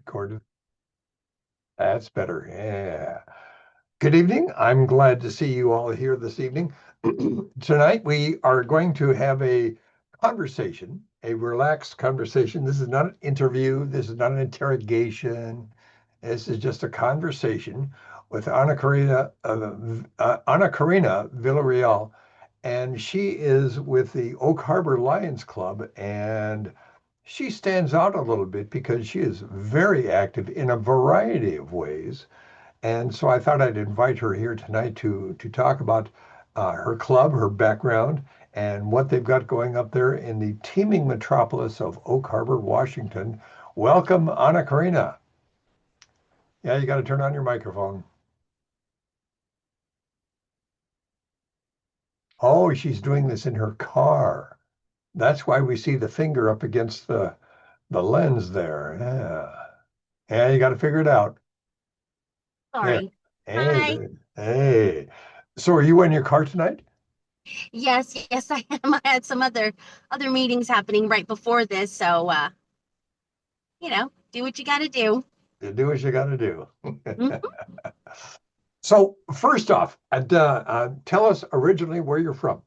Recorded. That's better. Yeah. Good evening. I'm glad to see you all here this evening. Tonight, we are going to have a conversation, a relaxed conversation. This is not an interview. This is not an interrogation. This is just a conversation with Anna Corina Villareal, and she is with the Oak Harbor Lions Club, and she stands out a little bit because she is very active in a variety of ways. And so I thought I'd invite her here tonight to talk about her club, her background, and what they've got going up there in the teeming metropolis of Oak Harbor, Washington. Welcome, Anna Karina. Yeah, you got to turn on your microphone. Oh, she's doing this in her car. That's why we see the finger up against the lens there. Yeah. Yeah, you got to figure it out. There. Sorry. Hey, Hi. there. Hey. So are you in your car tonight? Yes, I am. I had some other meetings happening right before this, so do what you got to do. You do what you got to do. Mhm. So first off, tell us originally where you're from.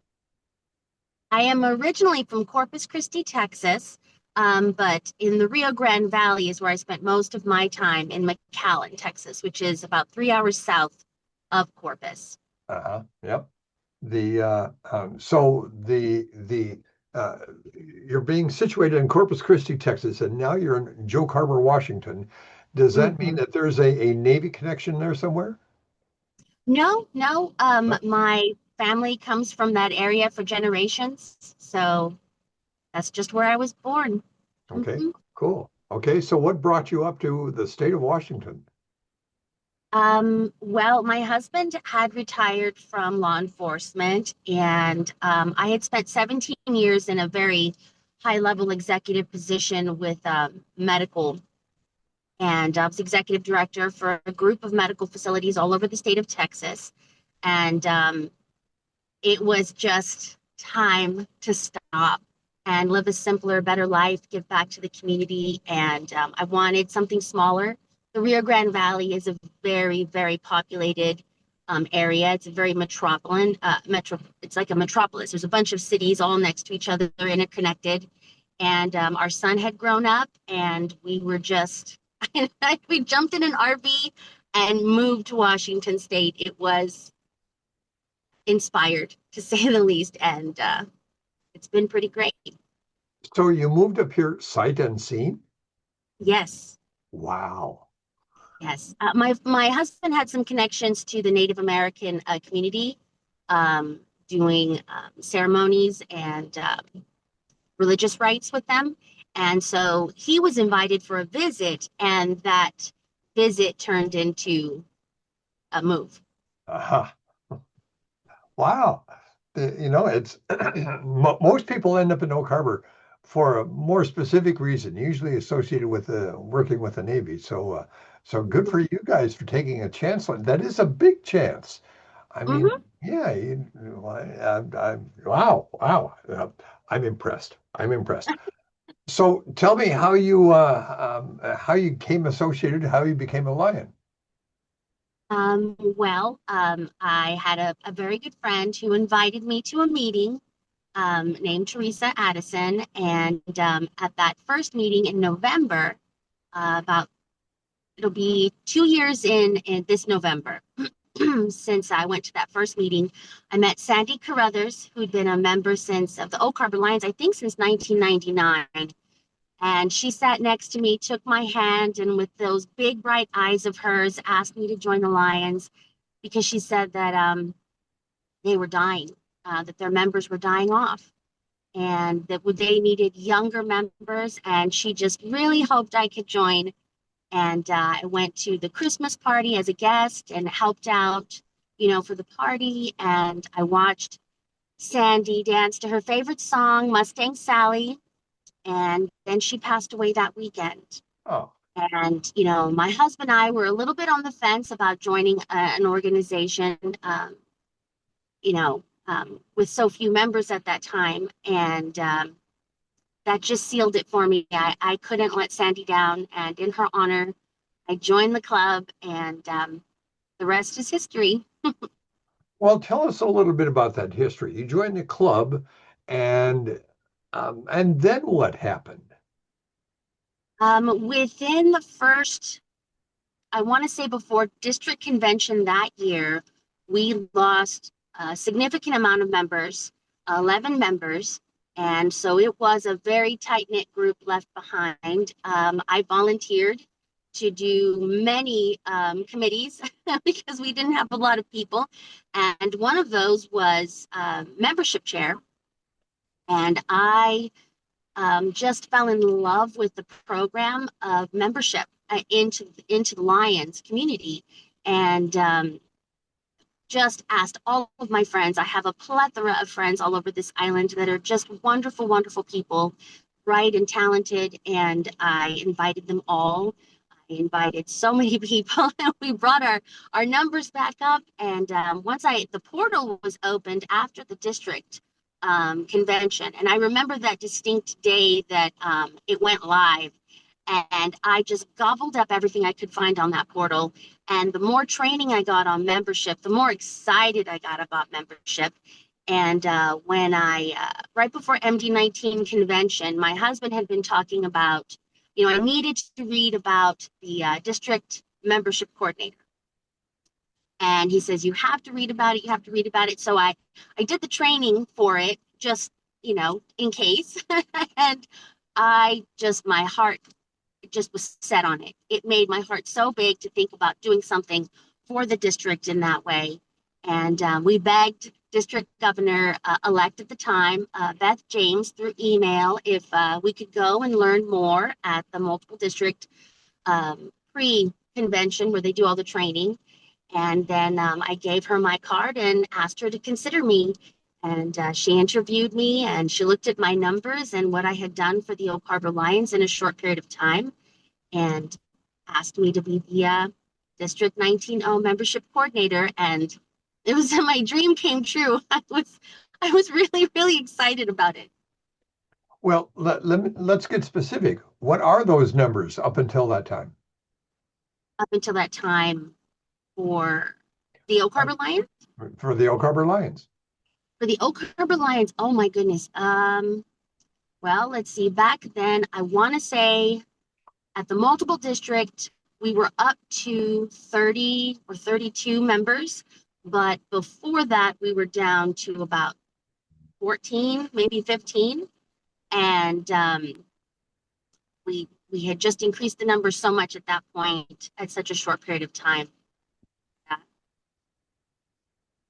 I am originally from Corpus Christi, Texas, but in the Rio Grande Valley is where I spent most of my time in McAllen, Texas, which is about 3 hours south of Corpus. Yep. So you're being situated in Corpus Christi, Texas, and now you're in Joe Carver, Washington. Does that mean Mhm. that there's a Navy connection there somewhere? No, no. No. My family comes from that area for generations, so that's just where I was born. Okay, hmm cool. Okay, so what brought you up to the state of Washington? Well, my husband had retired from law enforcement, and I had spent 17 years in a very high-level executive position with medical, and I was executive director for a group of medical facilities all over the state of Texas. And it was just time to stop and live a simpler, better life, give back to the community. And I wanted something smaller. The Rio Grande Valley is a very, very populated area. It's a very it's like a metropolis. There's a bunch of cities all next to each other, they're interconnected. And our son had grown up, and we were just, we jumped in an RV and moved to Washington State. It was inspired, to say the least, and it's been pretty great. So you moved up here sight unseen? Yes, Wow. yes. My husband had some connections to the Native American community, doing ceremonies and religious rites with them, and so he was invited for a visit, and that visit turned into a move. Aha. Wow. It's most people end up in Oak Harbor for a more specific reason, usually associated with working with the Navy. So good for you guys for taking a chance. That is a big chance. I mean, Mm-hmm. yeah. Wow, wow. I'm impressed. I'm impressed. So tell me how you came associated, how you became a lion. I had a very good friend who invited me to a meeting named Teresa Addison. And at that first meeting in November, about it'll be 2 years in this November since I went to that first meeting. I met Sandy Carruthers, who'd been a member since of the Oak Harbor Lions, I think since 1999. And she sat next to me, took my hand, and with those big bright eyes of hers, asked me to join the Lions because she said that they were dying, that their members were dying off, and that they needed younger members. And she just really hoped I could join. And I went to the Christmas party as a guest and helped out, for the party. And I watched Sandy dance to her favorite song, Mustang Sally. And then she passed away that weekend. Oh, And, my husband and I were a little bit on the fence about joining an organization, with so few members at that time. And that just sealed it for me. I couldn't let Sandy down, and in her honor, I joined the club, and the rest is history. Well, tell us a little bit about that history. You joined the club, and then what happened? Within the first, I want to say before district convention that year, we lost a significant amount of members, 11 members. And so it was a very tight knit group left behind. I volunteered to do many committees because we didn't have a lot of people. And one of those was membership chair. And I just fell in love with the program of membership into the Lions community, and just asked all of my friends. I have a plethora of friends all over this island that are just wonderful, wonderful people, bright and talented, and I invited them all. I invited so many people, and we brought our numbers back up. And once the portal was opened after the district convention, and I remember that distinct day that it went live, and I just gobbled up everything I could find on that portal. And the more training I got on membership, the more excited I got about membership. And when right before MD19 convention, my husband had been talking about, I needed to read about the district membership coordinator. And he says, you have to read about it. You have to read about it. So I did the training for it, just, in case. And my heart just was set on it. It made my heart so big to think about doing something for the district in that way. And we begged district governor elect at the time, Beth James, through email, if we could go and learn more at the multiple district pre-convention where they do all the training. And then I gave her my card and asked her to consider me. And she interviewed me, and she looked at my numbers and what I had done for the Oak Harbor Lions in a short period of time, and asked me to be the District 19-0 membership coordinator. And it was my dream came true. I was really, really excited about it. Well, let's get specific. What are those numbers up until that time? Up until that time, for the Oak Uh, Harbor Lions, for the Oak Harbor Lions? oh my goodness. Well, let's see. Back then, I want to say at the multiple district, we were up to 30 or 32 members. But before that, we were down to about 14, maybe 15. And we had just increased the numbers so much at that point at such a short period of time. Uh,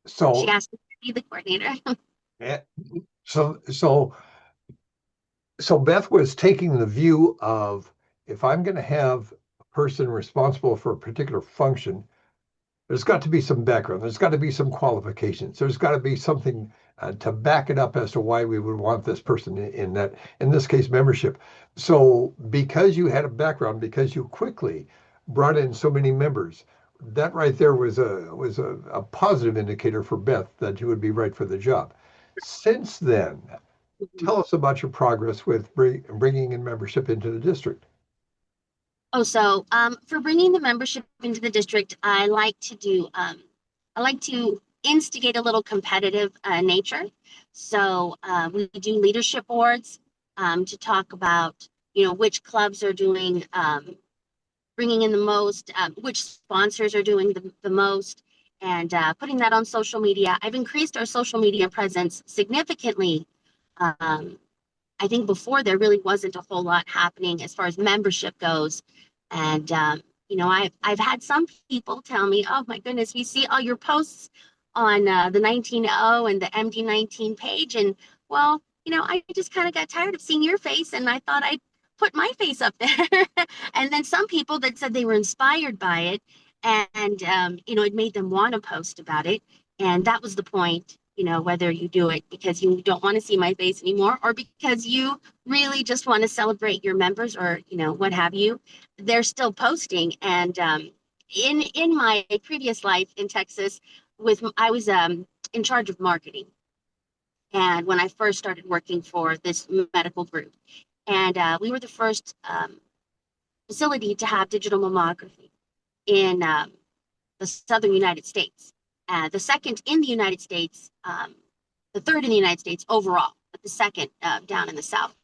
she So, asked me to be the coordinator. eh, so so Beth was taking the view of, if I'm going to have a person responsible for a particular function, there's got to be some background. There's got to be some qualifications. There's got to be something to back it up as to why we would want this person in that, in this case, membership. So because you had a background, because you quickly brought in so many members, that right there was a positive indicator for Beth that you would be right for the job. Since then, tell us about your progress with bringing in membership into the district. Oh, so for bringing the membership into the district, I like to instigate a little competitive nature. So we do leadership boards to talk about, which clubs are doing, bringing in the most, which sponsors are doing the most, and putting that on social media. I've increased our social media presence significantly. Um, I think before there really wasn't a whole lot happening as far as membership goes. And I've had some people tell me, "Oh my goodness, we see all your posts on the 19-0 and the MD19 page." And well, I just kind of got tired of seeing your face, and I thought I'd put my face up there. And then some people that said they were inspired by it, and it made them want to post about it. And that was the point, whether you do it because you don't want to see my face anymore, or because you really just want to celebrate your members, or what have you. They're still posting. And in my previous life in Texas, I was in charge of marketing, And when I first started working for this medical group, and we were the first facility to have digital mammography in the southern United States. The second in the United States, the third in the United States overall, but the second down in the South.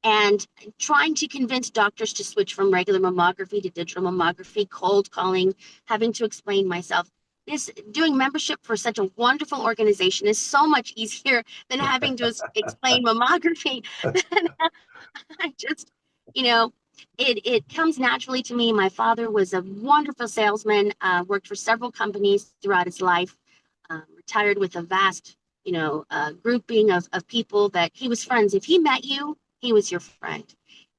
And trying to convince doctors to switch from regular mammography to digital mammography, cold calling, having to explain myself. This doing membership for such a wonderful organization is so much easier than having to explain mammography. I just, you know, it comes naturally to me. My father was a wonderful salesman, worked for several companies throughout his life, retired with a vast, grouping of people that he was friends. If he met you, he was your friend.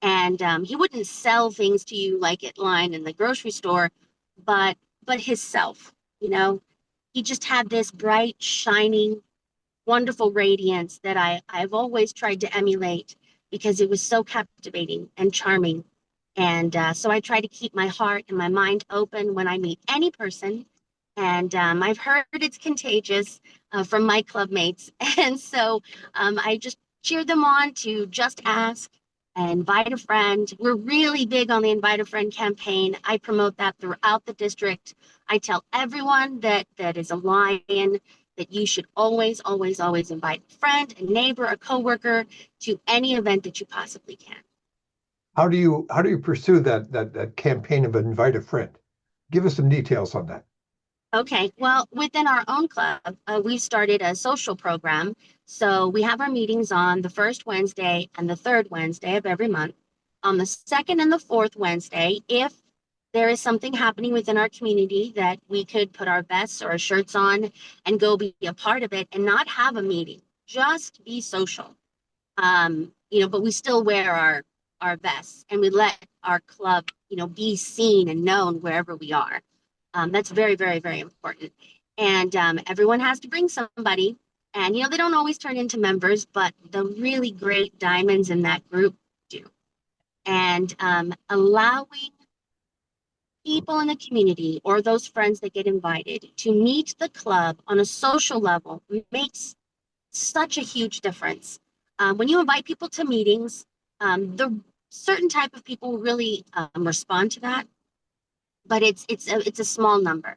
And he wouldn't sell things to you like at line in the grocery store, but his self, he just had this bright, shining, wonderful radiance that I've always tried to emulate because it was so captivating and charming. And so I try to keep my heart and my mind open when I meet any person. And I've heard it's contagious from my club mates. And so I just cheer them on to just ask and invite a friend. We're really big on the invite a friend campaign. I promote that throughout the district. I tell everyone that is a lion that you should always, always, always invite a friend, a neighbor, a coworker to any event that you possibly can. How do you pursue that campaign of invite a friend? Give us some details on that. Okay, well, within our own club, we've started a social program. So we have our meetings on the first Wednesday and the third Wednesday of every month. On the second and the fourth Wednesday, if there is something happening within our community that we could put our vests or our shirts on and go be a part of it and not have a meeting, just be social. But we still wear our vests and we let our club, be seen and known wherever we are. That's very, very, very important. And everyone has to bring somebody. And, they don't always turn into members, but the really great diamonds in that group do. And allowing people in the community or those friends that get invited to meet the club on a social level makes such a huge difference. When you invite people to meetings, the certain type of people really respond to that, but it's a small number.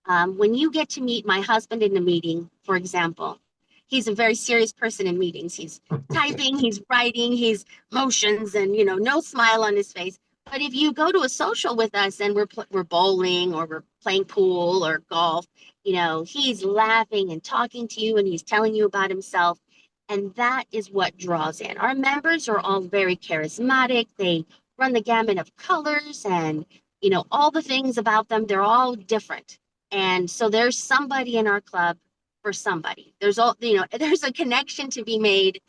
When you get to meet my husband in a meeting, for example, he's a very serious person in meetings. He's typing, he's writing, he's motions, and no smile on his face. But if you go to a social with us and we're bowling or we're playing pool or golf, he's laughing and talking to you and he's telling you about himself. And that is what draws in. Our members are all very charismatic. They run the gamut of colors and all the things about them. They're all different. And so there's somebody in our club for somebody. There's a connection to be made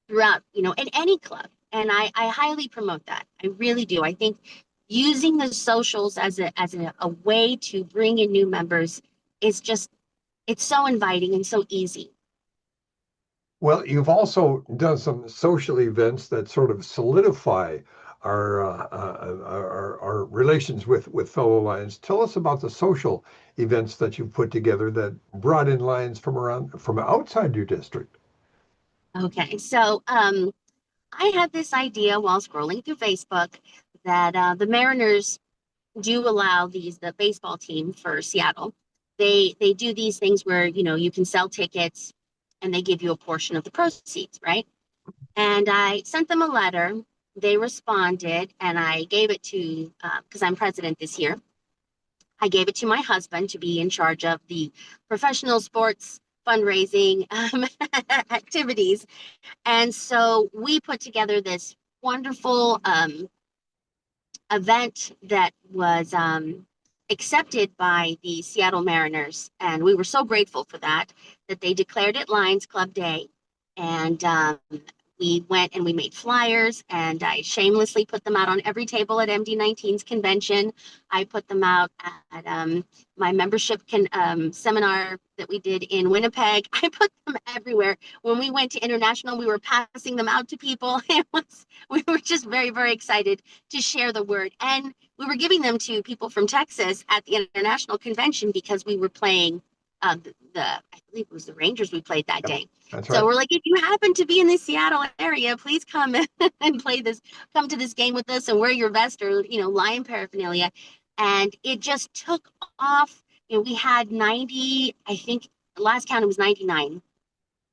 throughout, in any club. And I highly promote that. I really do. I think using the socials as a way to bring in new members is just, it's so inviting and so easy. Well, you've also done some social events that sort of solidify our relations with fellow Lions. Tell us about the social events that you've put together that brought in Lions from outside your district. Okay, so I had this idea while scrolling through Facebook that the Mariners do allow the baseball team for Seattle. They do these things where you can sell tickets and they give you a portion of the proceeds, right? And I sent them a letter. They responded, and I gave it to because I'm president this year. I gave it to my husband to be in charge of the professional sports fundraising activities. And so we put together this wonderful event that was accepted by the Seattle Mariners. And we were so grateful for that they declared it Lions Club Day. And we went and we made flyers, and I shamelessly put them out on every table at MD19's convention. I put them out at my membership seminar that we did in Winnipeg. I put them everywhere. When we went to international, we were passing them out to people. We were just very, very excited to share the word. And we were giving them to people from Texas at the international convention because we were playing I believe it was the Rangers we played that Yep, day. that's So right. we're like, if you happen to be in the Seattle area, please come and play this, come to this game with us and wear your vest or, lion paraphernalia. And it just took off. We had 90, I think last count it was 99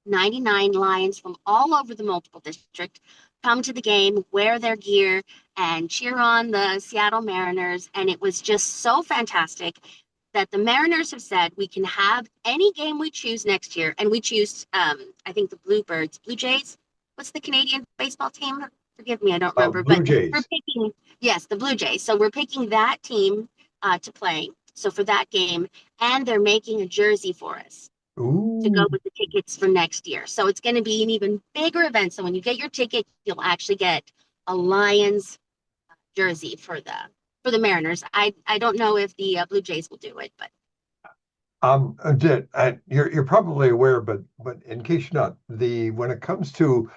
Lions from all over the multiple district come to the game, wear their gear, and cheer on the Seattle Mariners. And it was just so fantastic that the Mariners have said we can have any game we choose next year. And we choose, I think, the Blue Jays. What's the Canadian baseball team? Forgive me, I don't remember. Blue But we're Jays. picking, yes, the Blue Jays. So we're picking that team to play. So for that game, and they're making a jersey for us to go Ooh. with the tickets for next year. So it's going to be an even bigger event. So when you get your ticket, you'll actually get a Lions jersey for the Mariners. I don't know if the Blue Jays will do it, but You're probably aware, but in case you're not, the when it comes to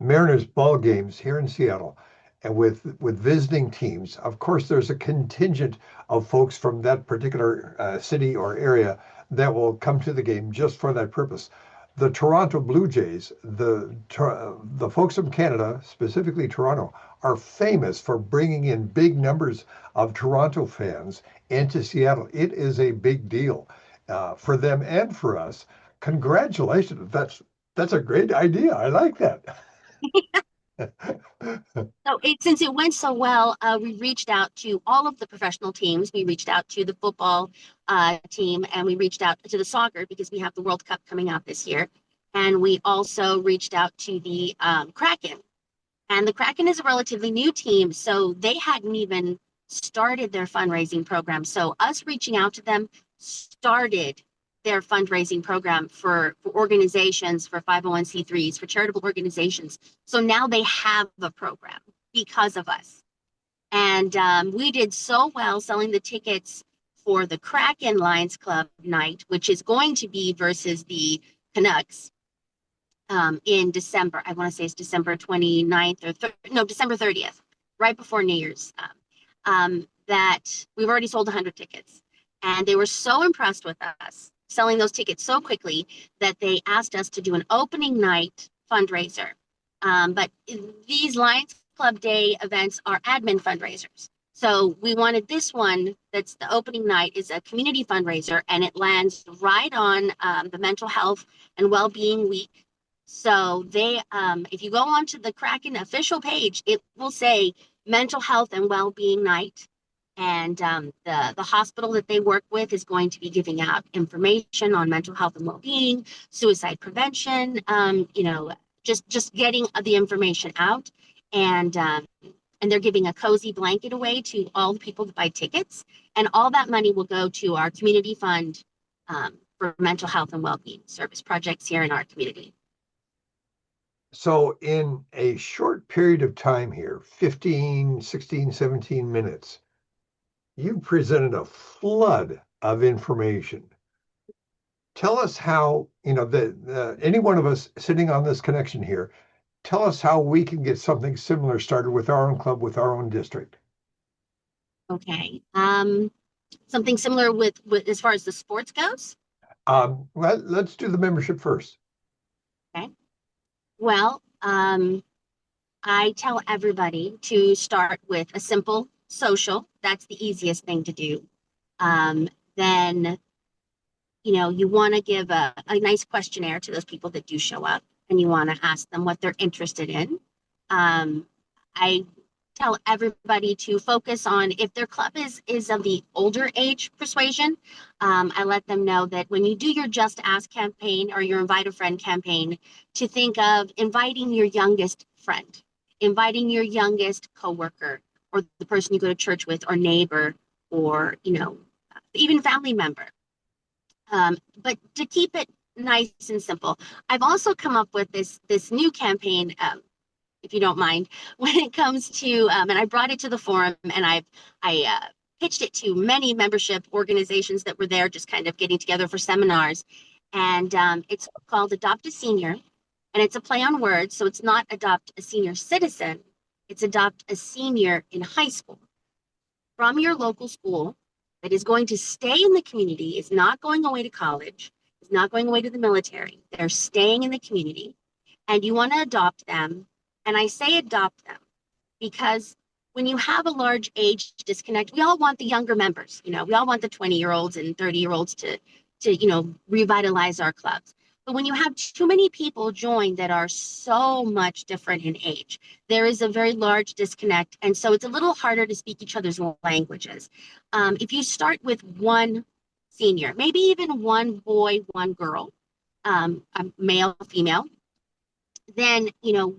Mariners ball games here in Seattle, and with visiting teams, of course, there's a contingent of folks from that particular city or area that will come to the game just for that purpose. The Toronto Blue Jays, the folks from Canada, specifically Toronto, are famous for bringing in big numbers of Toronto fans into Seattle. It is a big deal for them and for us. Congratulations. That's a great idea. I like that. so since it went so well, we reached out to all of the professional teams. We reached out to the football team, and we reached out to the soccer because we have the World Cup coming out this year. And we also reached out to the Kraken. And the Kraken is a relatively new team, so they hadn't even started their fundraising program. So us reaching out to them started their fundraising program for organizations, for 501(c)(3)s, for charitable organizations. So now they have a program because of us. And we did so well selling the tickets for the Kraken Lions Club night, which is going to be versus the Canucks in December. I want to say it's December 29th or no, December 30th, right before New Year's. That we've already sold 100 tickets. And they were so impressed with us selling those tickets so quickly that they asked us to do an opening night fundraiser. But these Lions Club Day events are admin fundraisers. So we wanted this one that's the opening night is a community fundraiser, and it lands right on the Mental Health and Wellbeing Week. So if you go onto the Kraken official page, it will say Mental Health and Wellbeing Night. And the hospital that they work with is going to be giving out information on mental health and well-being, suicide prevention, just getting the information out. And and they're giving a cozy blanket away to all the people that buy tickets. And all that money will go to our community fund for mental health and well-being service projects here in our community. So in a short period of time here, 15, 16, 17 minutes, you presented a flood of information. Tell us how, any one of us sitting on this connection here, tell us how we can get something similar started with our own club, with our own district. Okay. Something similar with as far as the sports goes. Well, let's do the membership first. Okay. Well, I tell everybody to start with a simple social. That's the easiest thing to do. Then, you want to give a nice questionnaire to those people that do show up, and you want to ask them what they're interested in. I tell everybody to focus on if their club is of the older age persuasion. I let them know that when you do your Just Ask campaign or your Invite a Friend campaign, to think of inviting your youngest friend, inviting your youngest coworker, or the person you go to church with, or neighbor, or even family member. But to keep it nice and simple, I've also come up with this new campaign. If you don't mind, when it comes to, and I brought it to the forum, and I pitched it to many membership organizations that were there, just kind of getting together for seminars. And it's called Adopt a Senior, and it's a play on words. So it's not adopt a senior citizen, it's adopt a senior in high school from your local school that is going to stay in the community, is not going away to college, is not going away to the military. They're staying in the community, and you want to adopt them. And I say adopt them because when you have a large age disconnect, we all want the younger members. We all want the 20-year-olds and 30-year-olds to revitalize our clubs. But when you have too many people join that are so much different in age, there is a very large disconnect. And so it's a little harder to speak each other's languages. If you start with one senior, maybe even one boy, one girl, a male, female, then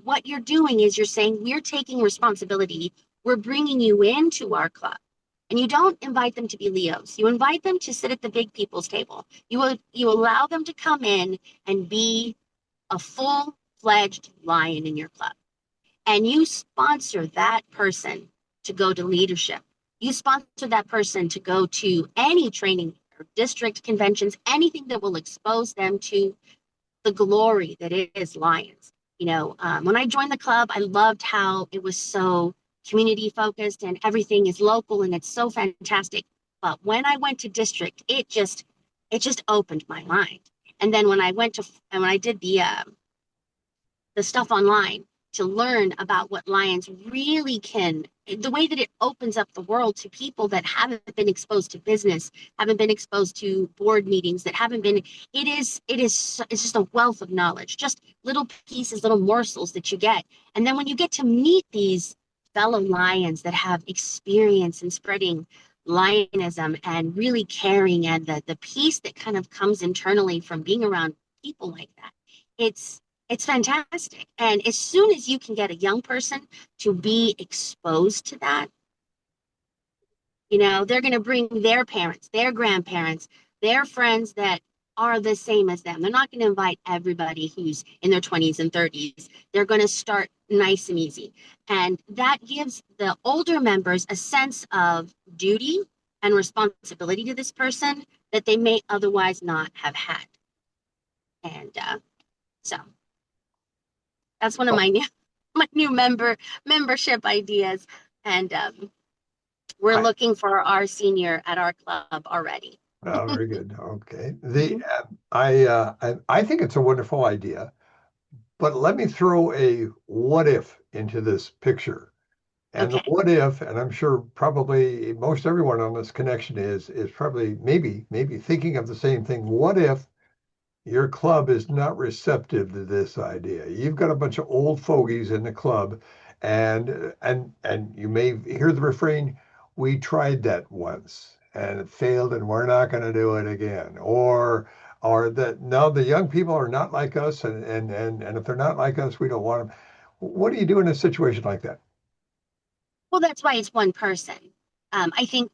what you're doing is you're saying we're taking responsibility. We're bringing you into our club. And you don't invite them to be Leos. You invite them to sit at the big people's table. You allow them to come in and be a full-fledged lion in your club. And you sponsor that person to go to leadership. You sponsor that person to go to any training or district conventions, anything that will expose them to the glory that is Lions. When I joined the club, I loved how it was so community focused and everything is local and it's so fantastic. But when I went to district, it just opened my mind. And then when I did the stuff online to learn about what Lions really can, the way that it opens up the world to people that haven't been exposed to business, haven't been exposed to board meetings, that haven't been, it's just a wealth of knowledge, just little pieces, little morsels that you get. And then when you get to meet these fellow Lions that have experience in spreading Lionism and really caring, and the peace that kind of comes internally from being around people like that, it's fantastic. And as soon as you can get a young person to be exposed to that, they're going to bring their parents, their grandparents, their friends that are the same as them. They're not going to invite everybody who's in their 20s and 30s. They're going to start nice and easy. And that gives the older members a sense of duty and responsibility to this person that they may otherwise not have had. And so that's one of my new membership ideas. And we're I, looking for our senior at our club already. oh, very good. Okay. Mhm. I think it's a wonderful idea, but let me throw a what if into this picture. And the Okay. what if, and I'm sure probably most everyone on this connection is probably maybe thinking of the same thing. What if your club is not receptive to this idea? You've got a bunch of old fogies in the club, and you may hear the refrain, "We tried that once and it failed, and we're not going to do it again." Or that no, the young people are not like us, and if they're not like us, we don't want them. What do you do in a situation like that? Well, that's why it's one person. I think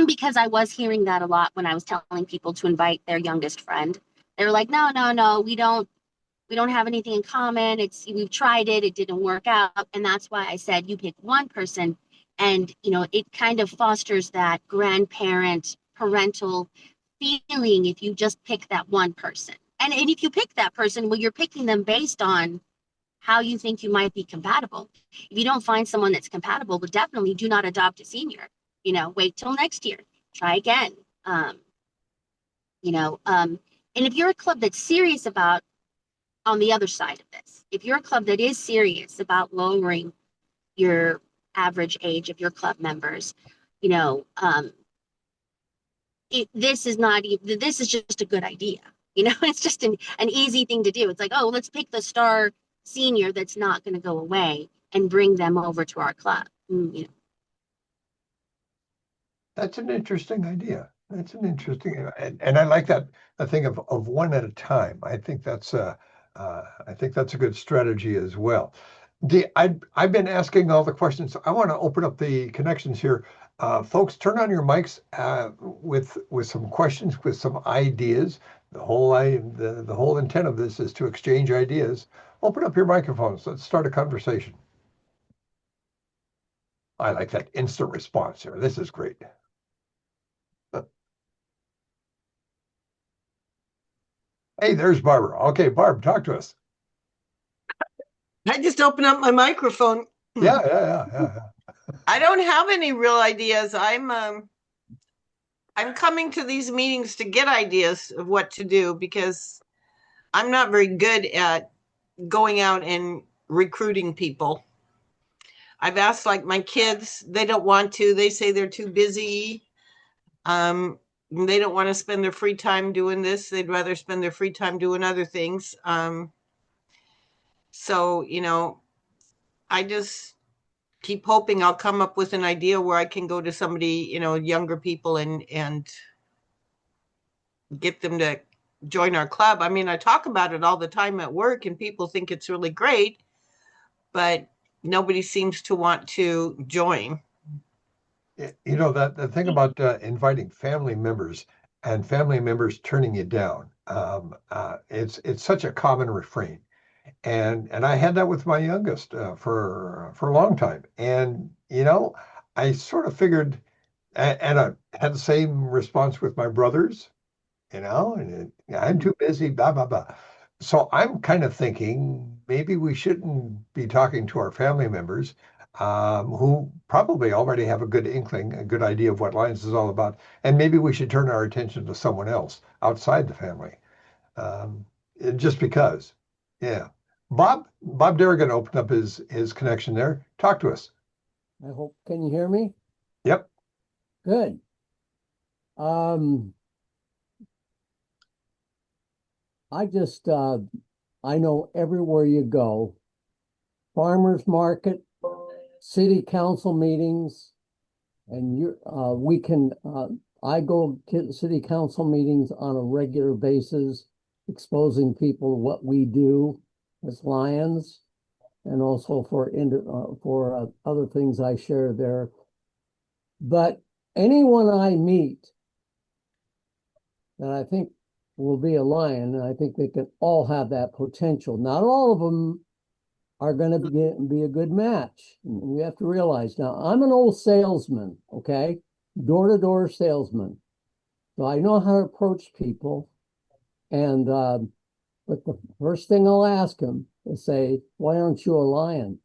because I was hearing that a lot when I was telling people to invite their youngest friend. They were like, no, no, no, we don't have anything in common. We've tried it, it didn't work out. And that's why I said you pick one person, and it kind of fosters that grandparent parental feeling if you just pick that one person. And if you pick that person, well, you're picking them based on how you think you might be compatible. If you don't find someone that's compatible, but definitely do not adopt a senior. Wait till next year. Try again. You know, um, and if you're a club that's serious about, on the other side of this, if you're a club that is serious about lowering your average age of your club members, you know, um, this is not even, this is just a good idea. It's just an easy thing to do. It's like, oh, let's pick the star senior that's not going to go away and bring them over to our club. That's an interesting idea. That's an interesting, and I like that the thing of one at a time. I think that's a good strategy as well. I've been asking all the questions. I want to open up the connections here. Folks, turn on your mics with some questions, with some ideas. The whole intent of this is to exchange ideas. Open up your microphones. Let's start a conversation. I like that instant response here. This is great. Hey, there's Barbara. Okay, Barb, talk to us. I just opened up my microphone. Yeah. I don't have any real ideas. I'm coming to these meetings to get ideas of what to do because I'm not very good at going out and recruiting people. I've asked like my kids, they don't want to. They say they're too busy. They don't want to spend their free time doing this. They'd rather spend their free time doing other things. So, I just keep hoping I'll come up with an idea where I can go to somebody, younger people and get them to join our club. I mean, I talk about it all the time at work and people think it's really great, but nobody seems to want to join. That the thing about inviting family members and family members turning you down, it's such a common refrain. And I had that with my youngest for a long time. And I sort of figured, and I had the same response with my brothers. And I'm too busy, blah blah blah. So I'm kind of thinking maybe we shouldn't be talking to our family members, who probably already have a good inkling, a good idea of what Lions is all about, and maybe we should turn our attention to someone else outside the family, um, just because. Yeah. Bob Derrigan opened up his connection there. Talk to us. I hope, can you hear me? Yep. Good. I just, I know everywhere you go, farmers market, city council meetings, and I go to city council meetings on a regular basis, exposing people to what we do as Lions, and also for other things I share there. But anyone I meet that I think will be a Lion, and I think they can all have that potential. Not all of them are going to be a good match. We have to realize now, I'm an old salesman, okay? Door-to-door salesman. So I know how to approach people. And, but the first thing I'll ask them is say, why aren't you a Lion?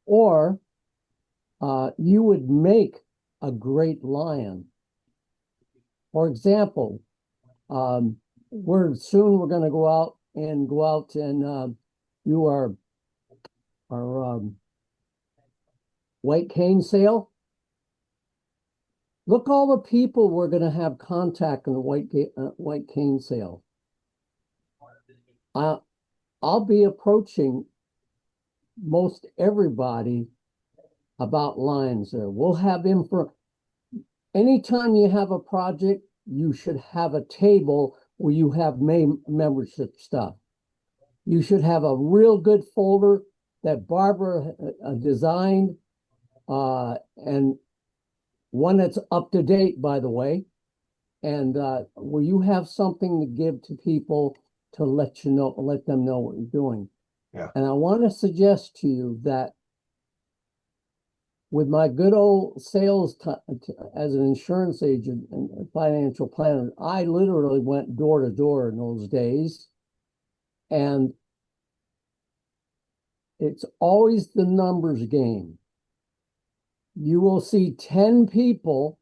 Or you would make a great Lion. For example, we're going to go out and do our white cane sale. Look all the people we're going to have contact in the white cane sale. I'll be approaching most everybody about Lions there. We'll have info. Anytime you have a project, you should have a table where you have membership stuff. You should have a real good folder that Barbara designed, and one that's up to date, by the way, and where you have something to give to people to let them know what you're doing. Yeah. And I want to suggest to you that with my good old sales as an insurance agent and a financial planner, I literally went door to door in those days. And it's always the numbers game. You will see 10 people,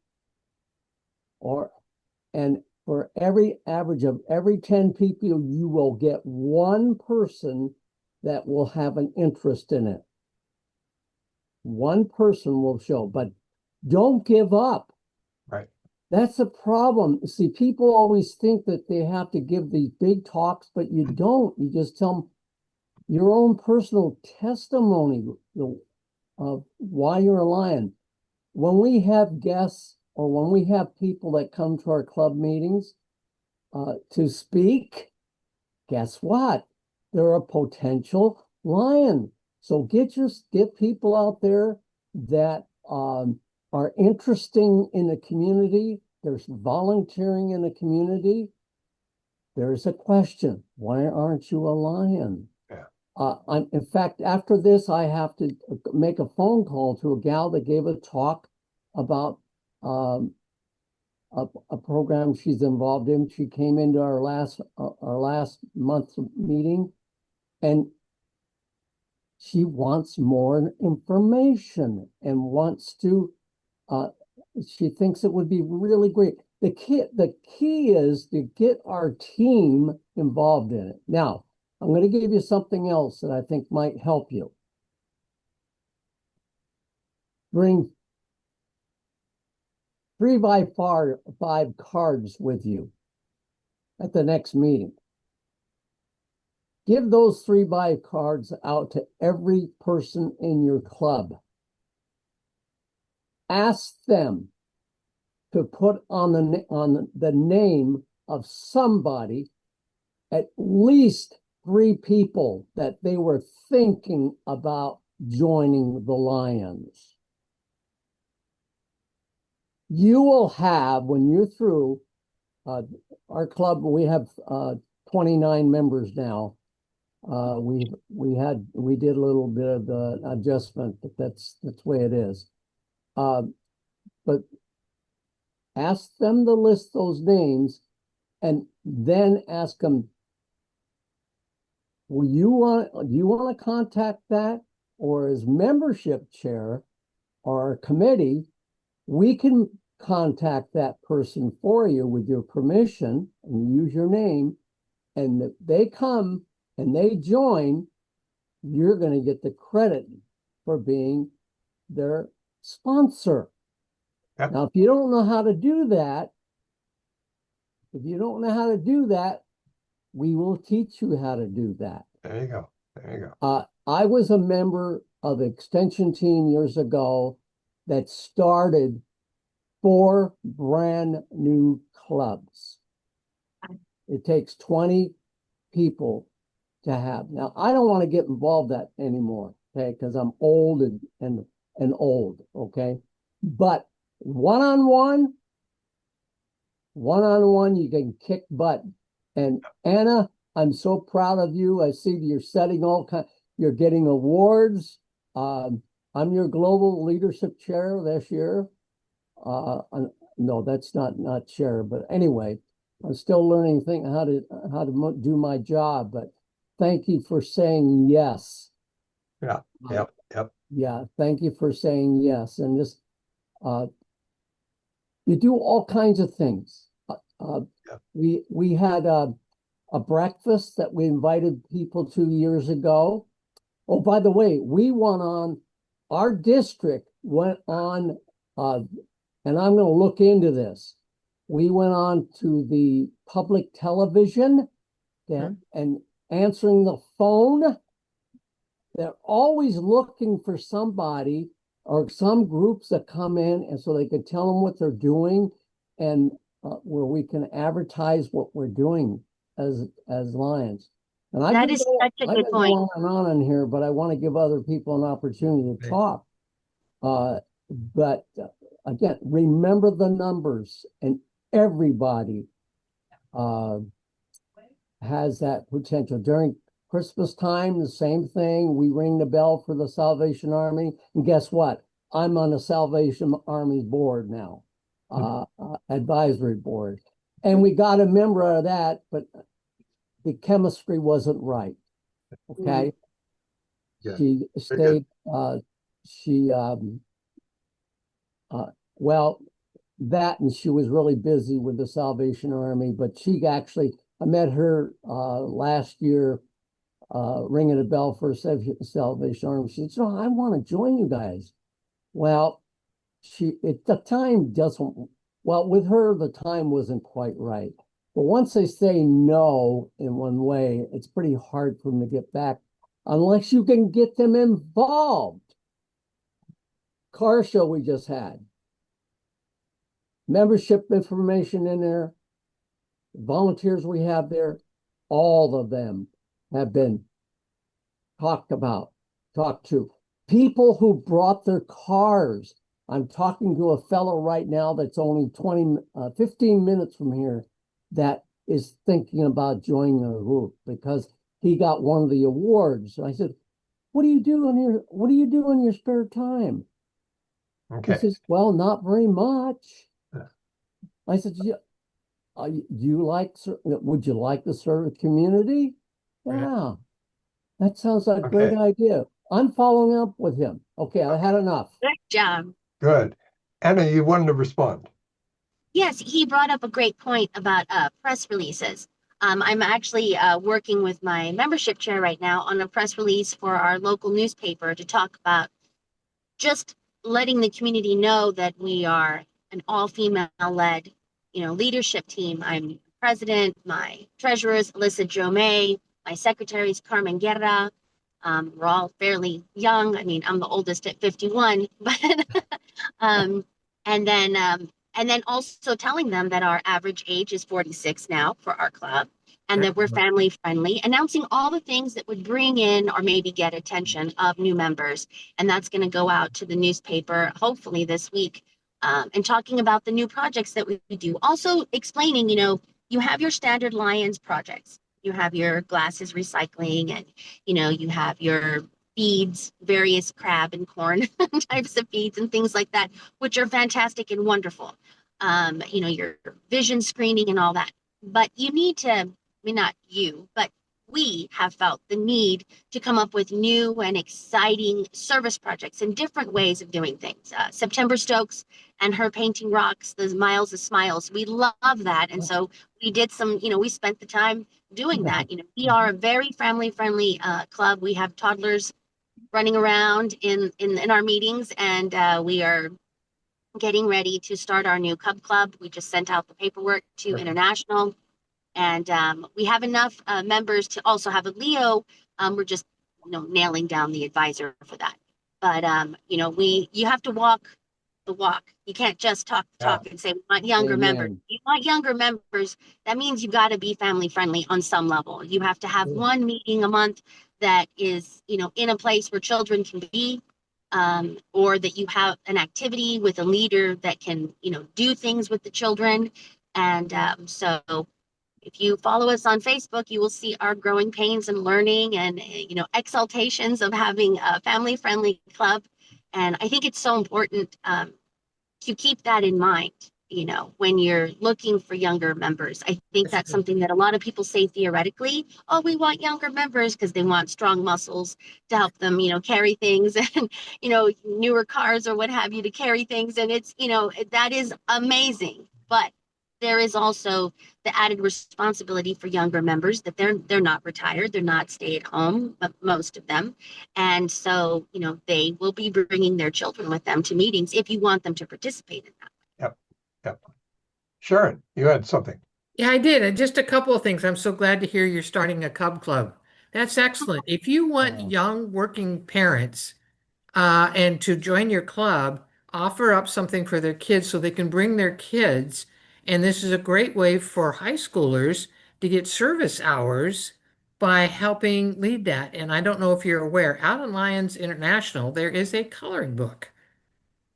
and for every average of every 10 people, you will get one person that will have an interest in it. One person will show, but don't give up. Right. That's the problem. See, people always think that they have to give these big talks, but you don't. You just tell them your own personal testimony of why you're a Lion. When we have guests or when we have people that come to our club meetings to speak, guess what? They're a potential Lion. So get people out there that are interesting in the community. There's volunteering in the community. There's a question: why aren't you a Lion? Yeah. In fact, after this, I have to make a phone call to a gal that gave a talk about a program she's involved in. She came into our last month's meeting, and she wants more information and wants to she thinks it would be really great. The key is to get our team involved in it. Now, I'm going to give you something else that I think might help you. Bring 3x5 cards with you at the next meeting. Give those 3x cards out to every person in your club. Ask them to put on the name of somebody, at least 3 people that they were thinking about joining the Lions. You will have, when you're through, our club, we have 29 members now. We did a little bit of the adjustment, but that's the way it is. But ask them to list those names, and then ask them, do you want to contact that, or as membership chair or committee, we can contact that person for you with your permission and use your name, and if they come and they join, you're going to get the credit for being their sponsor. Yep. Now, if you don't know how to do that, we will teach you how to do that. There you go. There you go. I was a member of the extension team years ago that started 4 brand new clubs. It takes 20 people to have. Now, I don't want to get involved that anymore, okay, because I'm old and old, okay? But one-on-one, you can kick butt. And Anna, I'm so proud of you. I see you're setting you're getting awards. I'm your global leadership chair this year. No, that's not chair, but anyway, I'm still learning how to do my job. But thank you for saying yes. Yeah. Yep. Yeah. Thank you for saying yes. And this, you do all kinds of things. We had a breakfast that we invited people 2 years ago. Oh, by the way, our district went on, and I'm going to look into this. We went on to the public television and answering the phone. They're always looking for somebody or some groups that come in, and so they can tell them what they're doing, and where we can advertise what we're doing as Lions. And That is such a good point. Go on in here, but I want to give other people an opportunity to talk. But again, remember the numbers, and everybody has that potential. During Christmas time, the same thing. We ring the bell for the Salvation Army, and guess what? I'm on the Salvation Army board now, advisory board, and we got a member out of that, but the chemistry wasn't right. Okay, Yeah. she stayed. Well, that, and she was really busy with the Salvation Army, but I met her last year, ringing a bell for Salvation Army. She said, I want to join you guys. Well, with her, the time wasn't quite right. But once they say no in one way, it's pretty hard for them to get back unless you can get them involved. Car show we just had. Membership information in there. Volunteers we have there, all of them have been talked to. People who brought their cars. I'm talking to a fellow right now that's only 15 minutes from here that is thinking about joining the group because he got one of the awards. I said, what do you do in your spare time? Okay. He says, well, not very much. I said, would you like to serve the community? Yeah. That sounds like a great idea. I'm following up with him. Okay, I had enough. Good job. Good. Anna, you wanted to respond. Yes, he brought up a great point about press releases. I'm actually working with my membership chair right now on a press release for our local newspaper to talk about just letting the community know that we are an all-female led, leadership team. I'm president, my treasurer is Alyssa Jome, my secretary is Carmen Guerra. We're all fairly young. I mean, I'm the oldest at 51, but um, and then and then also telling them that our average age is 46 now for our club and that we're family friendly, announcing all the things that would bring in or maybe get attention of new members. And that's going to go out to the newspaper hopefully this week, and talking about the new projects that we do. Also explaining, you have your standard Lions projects, you have your glasses recycling, and, you have your feeds, various crab and corn types of feeds and things like that, which are fantastic and wonderful. Your vision screening and all that. But you need to, I mean, not you, but we have felt the need to come up with new and exciting service projects and different ways of doing things. September Stokes and her painting rocks, the Miles of Smiles, we love that. And so we did some, we spent the time doing that. We are a very family friendly club. We have toddlers running around in our meetings, and we are getting ready to start our new Cub Club. We just sent out the paperwork to International, and we have enough members to also have a Leo. We're just nailing down the advisor for that. But you have to walk the walk. You can't just talk the Yeah. talk and say we want younger members. Amen. You want younger members. That means you got to be family friendly on some level. You have to have one meeting a month that is in a place where children can be, or that you have an activity with a leader that can do things with the children. And so if you follow us on Facebook, you will see our growing pains and learning and exaltations of having a family friendly club. And I think it's so important to keep that in mind, when you're looking for younger members. I think that's something that a lot of people say theoretically. Oh, we want younger members because they want strong muscles to help them, carry things and, newer cars or what have you to carry things. And it's, that is amazing. But there is also the added responsibility for younger members that they're not retired, they're not stay at home, but most of them, and so they will be bringing their children with them to meetings if you want them to participate in that. Yep. Yep. Sharon, you had something. Yeah, I did. Just a couple of things. I'm so glad to hear you're starting a Cub Club. That's excellent. If you want young working parents and to join your club, offer up something for their kids so they can bring their kids. And this is a great way for high schoolers to get service hours by helping lead that. And I don't know if you're aware, out in Lions International, there is a coloring book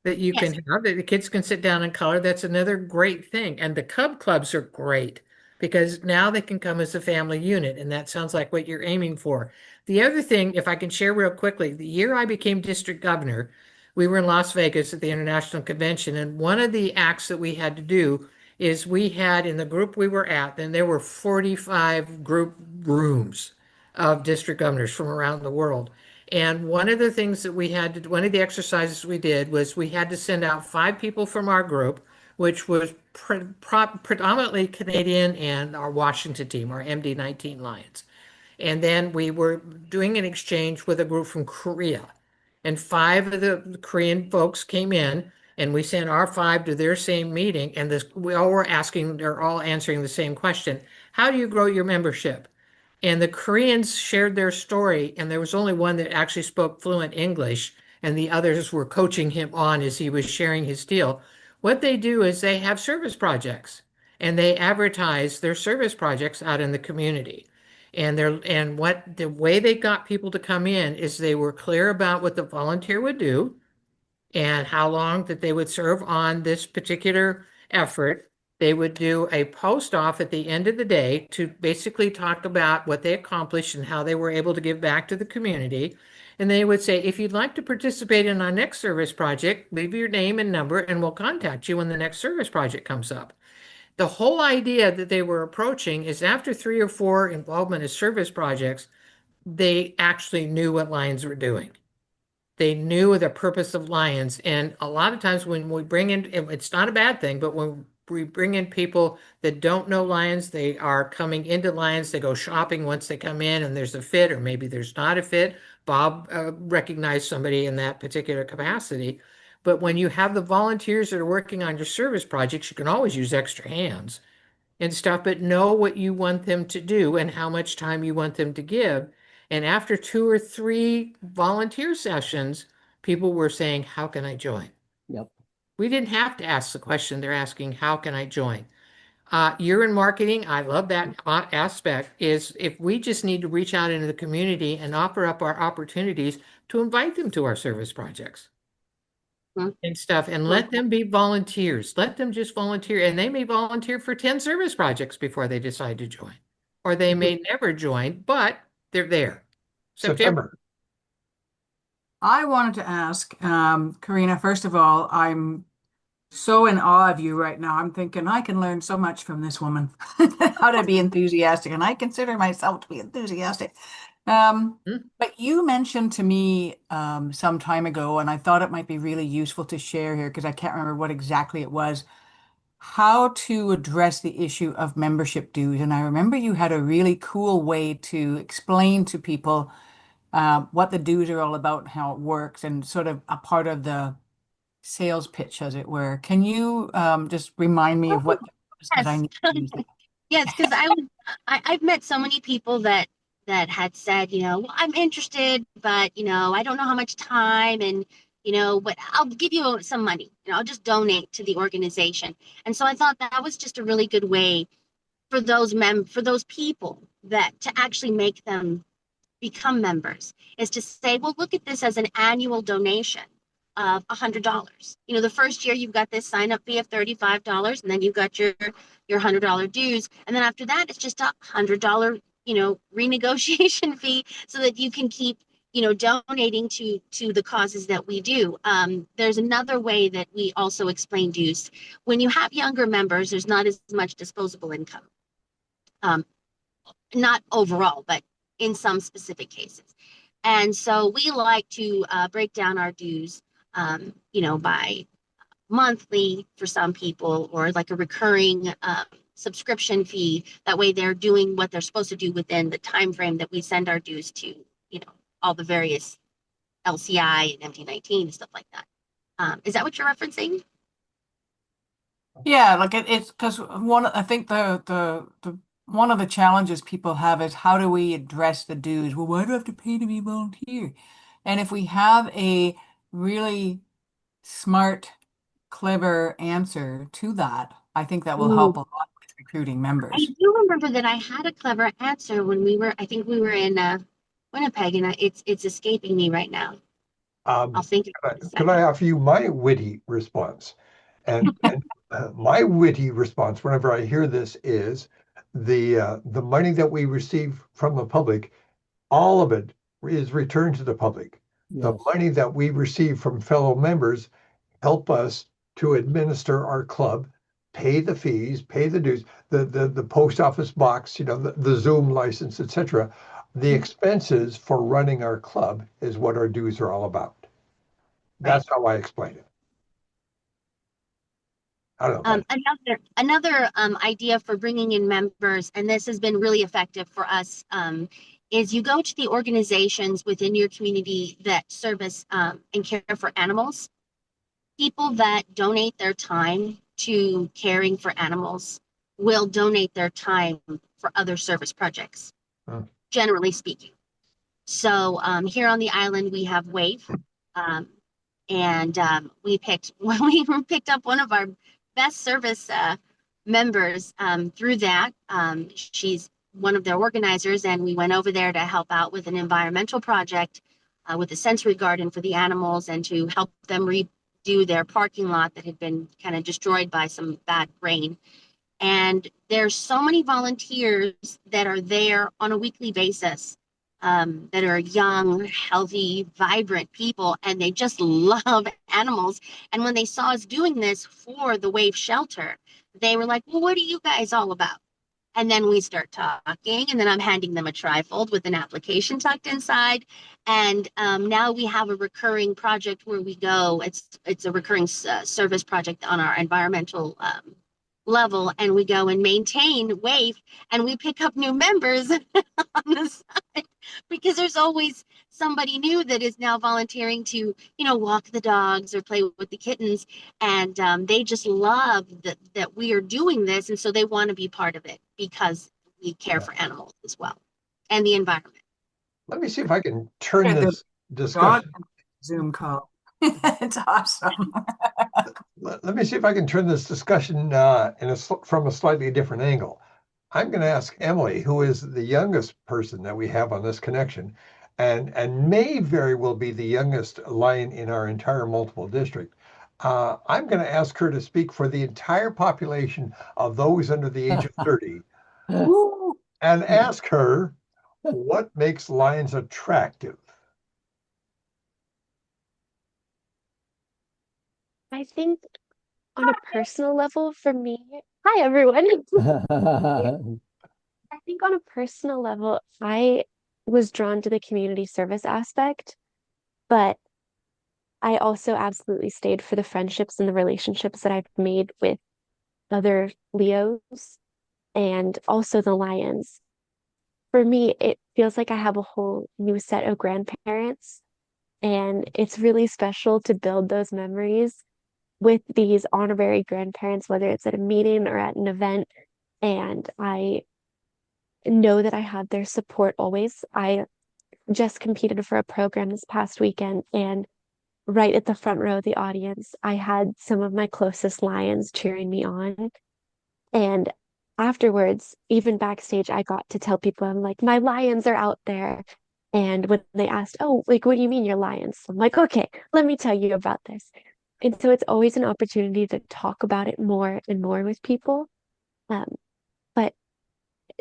that you can Yes. have that the kids can sit down and color. That's another great thing. And the Cub Clubs are great because now they can come as a family unit. And that sounds like what you're aiming for. The other thing, if I can share real quickly, the year I became district governor, we were in Las Vegas at the International Convention. And one of the acts that we had to do is we had in the group we were at, then there were 45 group rooms of district governors from around the world. And one of the things that we had to, one of the exercises we did was we had to send out 5 people from our group, which was predominantly Canadian and our Washington team, our MD-19 Lions. And then we were doing an exchange with a group from Korea. And 5 of the Korean folks came in, and we sent our 5 to their same meeting. And we all were asking, they're all answering the same question: how do you grow your membership? And the Koreans shared their story, and there was only one that actually spoke fluent English, and the others were coaching him on as he was sharing his deal. What they do is they have service projects, and they advertise their service projects out in the community. And what the way they got people to come in is they were clear about what the volunteer would do and how long that they would serve on this particular effort. They would do a post off at the end of the day to basically talk about what they accomplished and how they were able to give back to the community. And they would say, if you'd like to participate in our next service project, leave your name and number, and we'll contact you when the next service project comes up. The whole idea that they were approaching is after 3 or 4 involvement in service projects, they actually knew what Lions were doing. They knew the purpose of Lions. And a lot of times when we bring in, it's not a bad thing, but when we bring in people that don't know Lions, they are coming into Lions, they go shopping once they come in and there's a fit, or maybe there's not a fit. Bob recognized somebody in that particular capacity. But when you have the volunteers that are working on your service projects, you can always use extra hands and stuff, but know what you want them to do and how much time you want them to give. And after 2 or 3 volunteer sessions, people were saying, how can I join? Yep. We didn't have to ask the question. They're asking, how can I join? You're in marketing. I love that aspect is if we just need to reach out into the community and offer up our opportunities to invite them to our service projects and stuff and let them be volunteers. Let them just volunteer. And they may volunteer for 10 service projects before they decide to join. Or they may never join, but they're there. September. I wanted to ask, Corina, first of all, I'm so in awe of you right now. I'm thinking I can learn so much from this woman, how to be enthusiastic, and I consider myself to be enthusiastic. But you mentioned to me some time ago, and I thought it might be really useful to share here because I can't remember what exactly it was, how to address the issue of membership dues. And I remember you had a really cool way to explain to people what the dues are all about, how it works, and sort of a part of the sales pitch, as it were. Can you just remind me of what that was? Because I Yes. need to use it. Yes, because I've met so many people that had said, well, I'm interested, but I don't know how much time, and but I'll give you some money. I'll just donate to the organization. And so I thought that was just a really good way for those people that to actually make them become members, is to say, well, look at this as an annual donation of $100. The first year you've got this sign up fee of $35, and then you've got your $100 dues, and then after that it's just $100 renegotiation fee, so that you can keep donating to the causes that we do. There's another way that we also explain dues. When you have younger members, there's not as much disposable income, not overall, but in some specific cases. And so we like to break down our dues, by monthly for some people, or like a recurring subscription fee. That way they're doing what they're supposed to do within the time frame that we send our dues to, all the various LCI and MD19 and stuff like that. Is that what you're referencing? Yeah, like it's because I think the one of the challenges people have is how do we address the dues? Well, why do I have to pay to be a volunteer? And if we have a really smart, clever answer to that, I think that will help a lot with recruiting I members. do remember that I had a clever answer when I think we were in Winnipeg, and it's escaping me right now. I'll think of it in a Could I second. offer you my witty response? And my witty response, whenever I hear this, is the money that we receive from the public, all of it is returned to the public. The Yes. money that we receive from fellow members help us to administer our club, pay the fees, pay the dues, the post office box, the Zoom license, etc. The expenses for running our club is what our dues are all about. That's how I explain it. I don't know. Another idea for bringing in members, and this has been really effective for us, is you go to the organizations within your community that service and care for animals. People that donate their time to caring for animals will donate their time for other service projects, generally speaking. So here on the island, we have WAVE, and we picked up one of our best service members through that. She's one of their organizers, and we went over there to help out with an environmental project with a sensory garden for the animals, and to help them redo their parking lot that had been kind of destroyed by some bad rain. And there's so many volunteers that are there on a weekly basis, that are young, healthy, vibrant people, and they just love animals. And when they saw us doing this for the Wave Shelter, they were like, well, what are you guys all about? And then we start talking, and then I'm handing them a trifold with an application tucked inside. And now we have a recurring project where we go. It's a recurring service project on our environmental level, and we go and maintain WAIF, and we pick up new members on the side because there's always somebody new that is now volunteering to, walk the dogs or play with the kittens, and they just love that we are doing this, and so they want to be part of it because we care for animals as well and the environment. Let me see if I can turn Yeah, the this dog discussion. Zoom call. It's awesome. Let me see if I can turn this discussion from a slightly different angle. I'm going to ask Emily, who is the youngest person that we have on this connection, and may very well be the youngest lion in our entire multiple district. I'm going to ask her to speak for the entire population of those under the age of 30 Woo. and ask her what makes lions attractive. I think on a personal level for me, hi everyone. I think on a personal level, I was drawn to the community service aspect, but I also absolutely stayed for the friendships and the relationships that I've made with other Leos and also the lions. For me, it feels like I have a whole new set of grandparents, and it's really special to build those memories with these honorary grandparents, whether it's at a meeting or at an event. And I know that I have their support always. I just competed for a program this past weekend, and right at the front row of the audience, I had some of my closest lions cheering me on. And afterwards, even backstage, I got to tell people, I'm like, my lions are out there. And when they asked, oh, like, what do you mean your lions? I'm like, okay, let me tell you about this. And so it's always an opportunity to talk about it more and more with people. But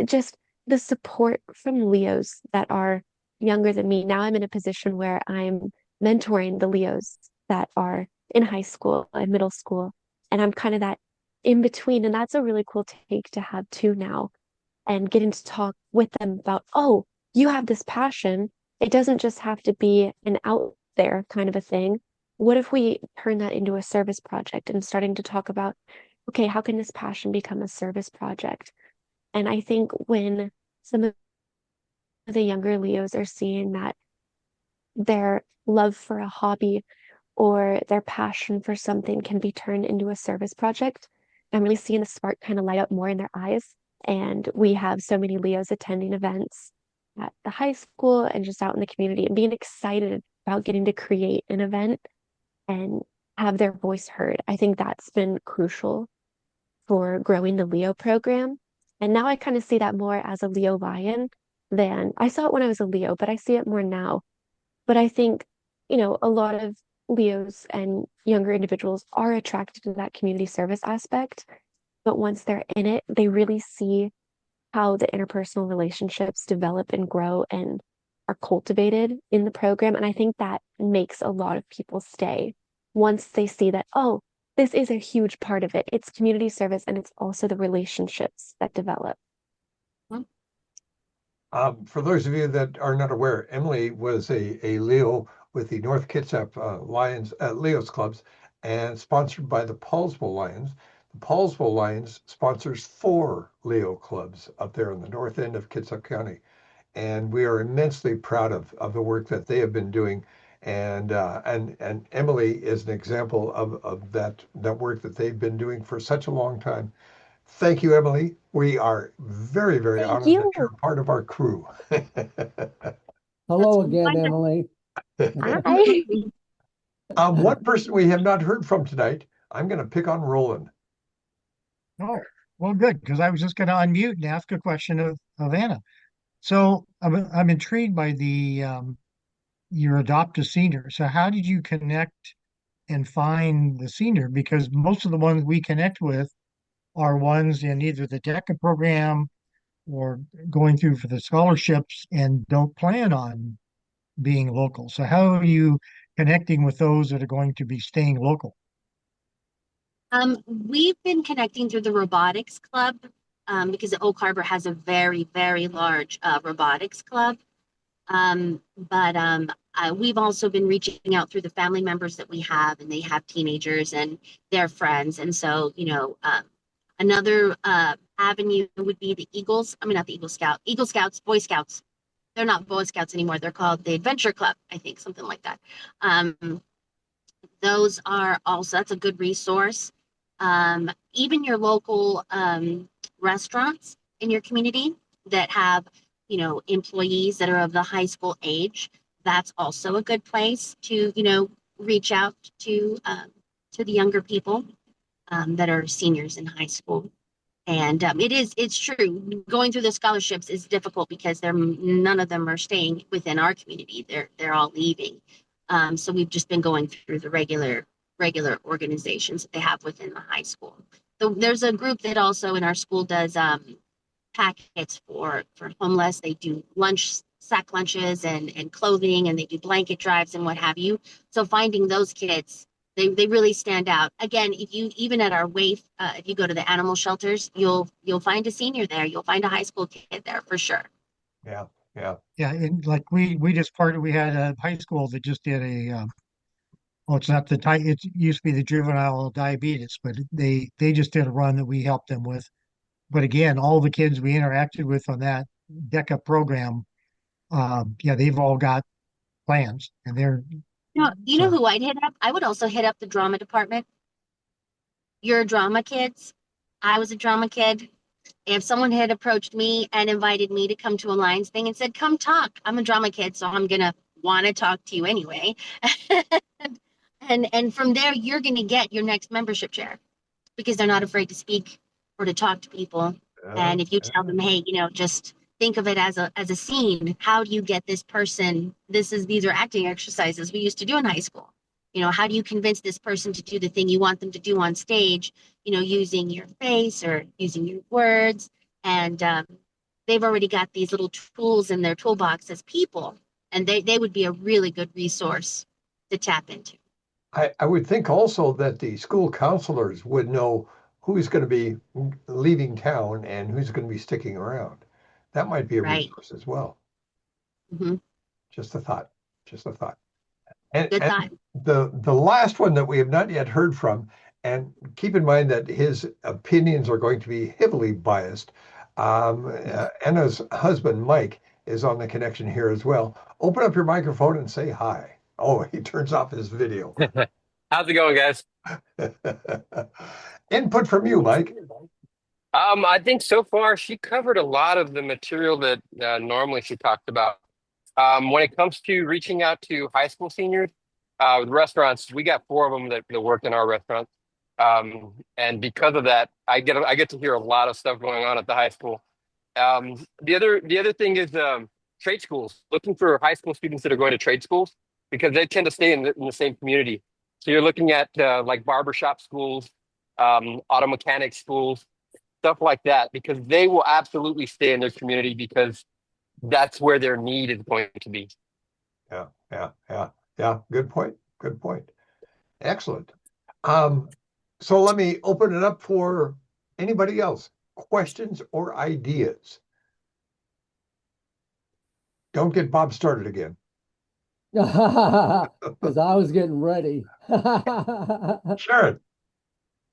just the support from Leos that are younger than me. Now I'm in a position where I'm mentoring the Leos that are in high school and middle school. And I'm kind of that in between. And that's a really cool take to have too now. And getting to talk with them about, oh, you have this passion. It doesn't just have to be an out there kind of a thing. What if we turn that into a service project and starting to talk about, okay, how can this passion become a service project? And I think when some of the younger Leos are seeing that their love for a hobby or their passion for something can be turned into a service project, I'm really seeing the spark kind of light up more in their eyes. And we have so many Leos attending events at the high school and just out in the community and being excited about getting to create an event and have their voice heard. I think that's been crucial for growing the Leo program. And now I kind of see that more as a Leo lion than I saw it when I was a Leo, but I see it more now. But I think, a lot of Leos and younger individuals are attracted to that community service aspect. But once they're in it, they really see how the interpersonal relationships develop and grow and are cultivated in the program. And I think that makes a lot of people stay once they see that, oh, this is a huge part of it. It's community service and it's also the relationships that develop. For those of you that are not aware, Emily was a Leo with the North Kitsap Lions Leos clubs and sponsored by the Paulsville Lions. The Paulsville Lions sponsors 4 Leo clubs up there in the north end of Kitsap County. And we are immensely proud of the work that they have been doing. And Emily is an example of that work that they've been doing for such a long time. Thank you, Emily. We are very, very Thank honored you. that you're a part of our crew. Hello That's again, wonderful. Emily. Hi. One person we have not heard from tonight, I'm going to pick on Roland. Oh, well, good, because I was just going to unmute and ask a question of Anna. So I'm intrigued by the your adopt a senior. So how did you connect and find the senior? Because most of the ones we connect with are ones in either the DECA program or going through for the scholarships and don't plan on being local. So how are you connecting with those that are going to be staying local? We've been connecting through the robotics club. because Oak Harbor has a very, very large robotics club. But we've also been reaching out through the family members that we have, and they have teenagers and their friends. And so, another avenue would be the Eagles. I mean, not the Eagle Scouts, Boy Scouts. They're not Boy Scouts anymore. They're called the Adventure Club, I think, something like that. Those are also, that's a good resource. Even your local restaurants in your community that have, employees that are of the high school age, that's also a good place to, reach out to the younger people that are seniors in high school. And it's true. Going through the scholarships is difficult because none of them are staying within our community. They're all leaving. So we've just been going through the regular organizations that they have within the high school. There's a group that also in our school does packets for homeless. They do sack lunches and clothing, and they do blanket drives and what have you. So finding those kids, they really stand out. Again, if you even at our WAIF, if you go to the animal shelters, you'll find a senior there. You'll find a high school kid there for sure. Yeah, yeah. Yeah, and like we we had a high school that just did well, it's not it used to be the juvenile diabetes, but they just did a run that we helped them with. But again, all the kids we interacted with on that DECA program, yeah, they've all got plans, and they're You know so who I'd hit up? I would also hit up the drama department. You're drama kids. I was a drama kid. If someone had approached me and invited me to come to a Lions thing and said, "Come talk," I'm a drama kid, so I'm gonna want to talk to you anyway. And from there, you're gonna get your next membership chair because they're not afraid to speak or to talk to people. Yeah, And if you tell yeah. them, hey, just think of it as a scene. How do you get this person? These are acting exercises we used to do in high school. How do you convince this person to do the thing you want them to do on stage? Using your face or using your words. And they've already got these little tools in their toolbox as people, and they would be a really good resource to tap into. I would think also that the school counselors would know who's going to be leaving town and who's going to be sticking around. That might be a Right. resource as well. Hmm. Just a thought. Just a thought. And Good thought. the last one that we have not yet heard from, and keep in mind that his opinions are going to be heavily biased. Anna's husband, Mike, is on the connection here as well. Open up your microphone and say hi. Oh, he turns off his video. How's it going, guys? Input from you, Mike. I think so far she covered a lot of the material that normally she talked about. When it comes to reaching out to high school seniors, with restaurants, we got four of them that work in our restaurant. And because of that, I get to hear a lot of stuff going on at the high school. The other thing is trade schools, looking for high school students that are going to trade schools because they tend to stay in the same community. So you're looking at like barbershop schools, auto mechanic schools, stuff like that, because they will absolutely stay in their community because that's where their need is going to be. Yeah, yeah, yeah, yeah. Good point. Good point. Excellent. So let me open it up for anybody else. Questions or ideas? Don't get Bob started again. Because I was getting ready. Sharon.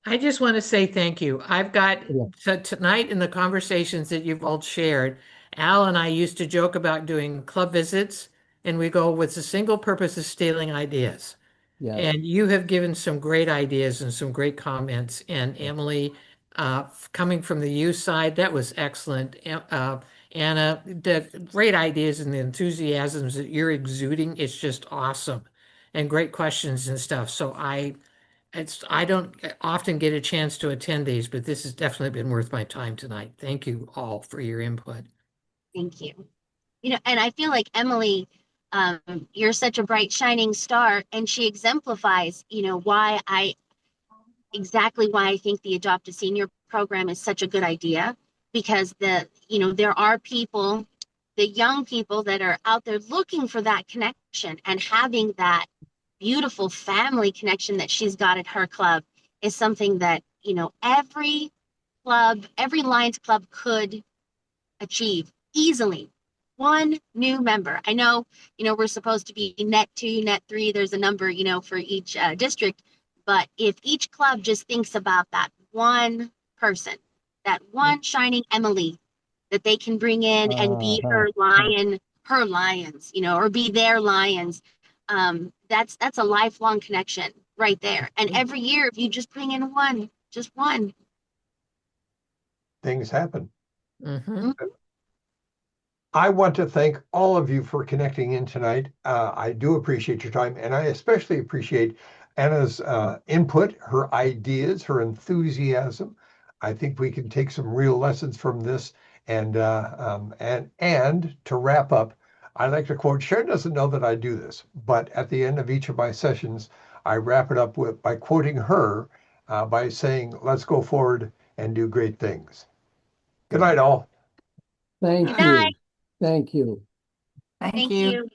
I just want to say thank you. I've got Yeah. so tonight in the conversations that you've all shared, Al and I used to joke about doing club visits, and we go with the single purpose of stealing ideas. Yeah. And you have given some great ideas and some great comments. And Emily, coming from the youth side, that was excellent. Anna, the great ideas and the enthusiasms that you're exuding, it's just awesome. And great questions and stuff. So I don't often get a chance to attend these, but this has definitely been worth my time tonight. Thank you all for your input. Thank you. And I feel like Emily, you're such a bright, shining star, and she exemplifies, exactly why I think the Adopt a Senior program is such a good idea, because there are people, the young people that are out there looking for that connection, and having that beautiful family connection that she's got at her club is something that, every club, every Lions club could achieve easily one new member. I know, we're supposed to be net 2, net 3. There's a number, for each district. But if each club just thinks about that one person, that one shining Emily that they can bring in and be Uh-huh. her lions, or be their lions, that's a lifelong connection right there. And every year, if you just bring in just one. Things happen. Mhm. I want to thank all of you for connecting in tonight. I do appreciate your time, and I especially appreciate Anna's input, her ideas, her enthusiasm. I think we can take some real lessons from this. And to wrap up, I like to quote. Sharon doesn't know that I do this, but at the end of each of my sessions, I wrap it up by quoting her by saying, "Let's go forward and do great things." Good night, all. Thank Good you. night. Thank you. Thank Thank you. you.